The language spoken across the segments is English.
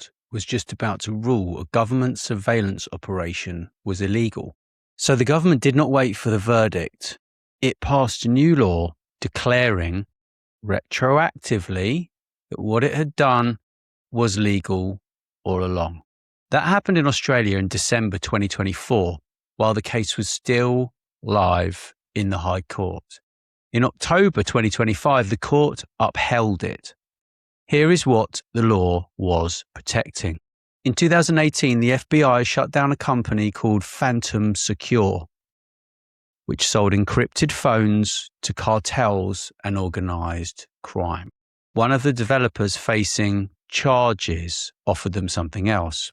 court was just about to rule a government surveillance operation was illegal. So the government did not wait for the verdict. It passed a new law declaring retroactively that what it had done was legal all along. That happened in Australia in December 2024, while the case was still live in the High Court. In October 2025, the court upheld it. Here is what the law was protecting. In 2018, the FBI shut down a company called Phantom Secure, which sold encrypted phones to cartels and organized crime. One of the developers facing charges offered them something else.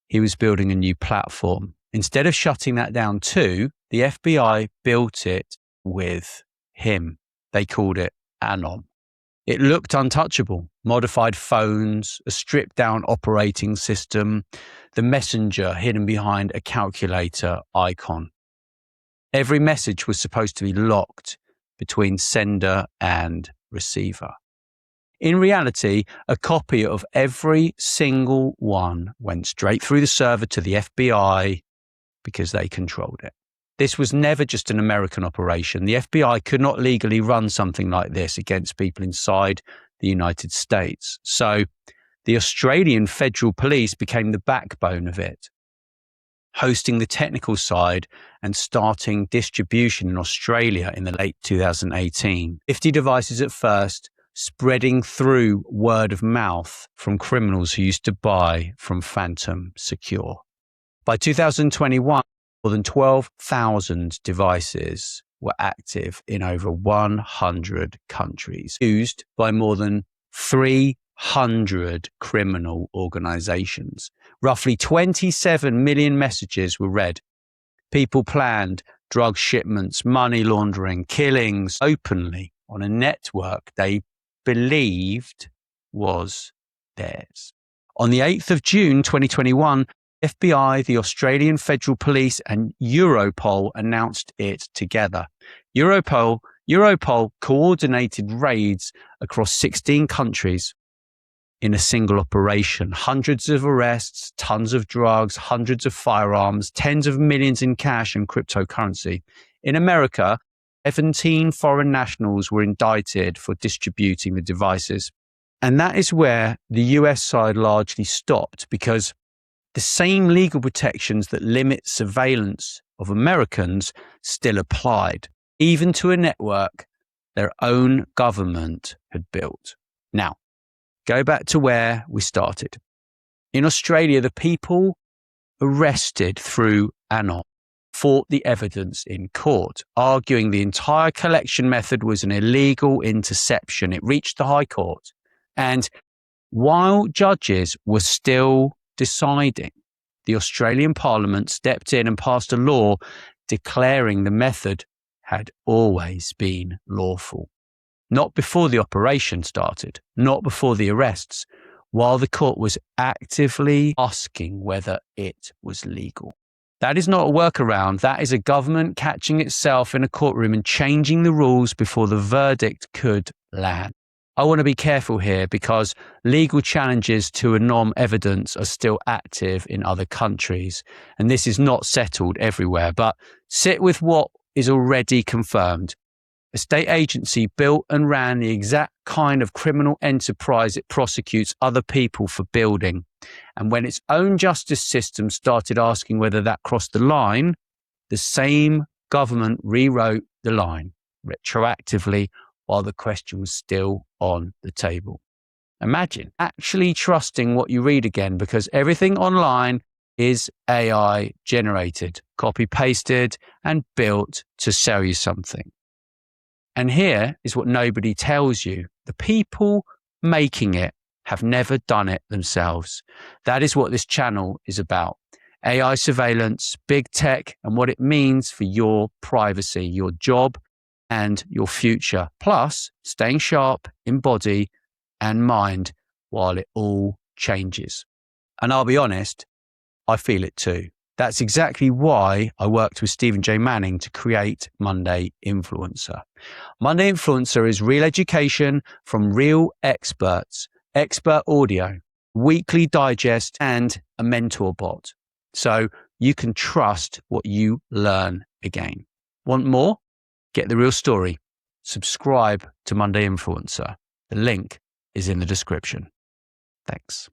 He was building a new platform. Instead of shutting that down too, the FBI built it with him. They called it Anon. It looked untouchable. Modified phones, a stripped down operating system, the messenger hidden behind a calculator icon. Every message was supposed to be locked between sender and receiver. In reality, a copy of every single one went straight through the server to the FBI because they controlled it. This was never just an American operation. The FBI could not legally run something like this against people inside the United States. So the Australian Federal Police became the backbone of it, hosting the technical side and starting distribution in Australia in the late 2018. 50 devices at first, spreading through word of mouth from criminals who used to buy from Phantom Secure. By 2021, more than 12,000 devices were active in over 100 countries, used by more than 300 criminal organizations. Roughly 27 million messages were read. People planned drug shipments, money laundering, killings openly on a network they believed was theirs. On the 8th of June 2021, FBI, the Australian Federal Police and Europol announced it together. Europol coordinated raids across 16 countries in a single operation. Hundreds of arrests, tons of drugs, hundreds of firearms, tens of millions in cash and cryptocurrency. In America, 17 foreign nationals were indicted for distributing the devices. And that is where the US side largely stopped, because the same legal protections that limit surveillance of Americans still applied, even to a network their own government had built. Now, go back to where we started. In Australia, the people arrested through Anon fought the evidence in court, arguing the entire collection method was an illegal interception. It reached the High Court. And while judges were still deciding, the Australian Parliament stepped in and passed a law declaring the method had always been lawful. Not before the operation started, not before the arrests, while the court was actively asking whether it was legal. That is not a workaround. That is a government catching itself in a courtroom and changing the rules before the verdict could land. I want to be careful here because legal challenges to Anon evidence are still active in other countries, and this is not settled everywhere. But sit with what is already confirmed. A state agency built and ran the exact kind of criminal enterprise it prosecutes other people for building. And when its own justice system started asking whether that crossed the line, the same government rewrote the line retroactively while the question was still on the table. Imagine actually trusting what you read again, because everything online is AI generated, copy pasted and built to sell you something. And here is what nobody tells you. The people making it have never done it themselves. That is what this channel is about. AI surveillance, big tech, and what it means for your privacy, your job, and your future. Plus, staying sharp in body and mind while it all changes. And I'll be honest, I feel it too. That's exactly why I worked with Stephen J. Manning to create Monday Influencer. Monday Influencer is real education from real experts, expert audio, weekly digest, and a mentor bot. So you can trust what you learn again. Want more? Get the real story. Subscribe to Monday Influencer. The link is in the description. Thanks.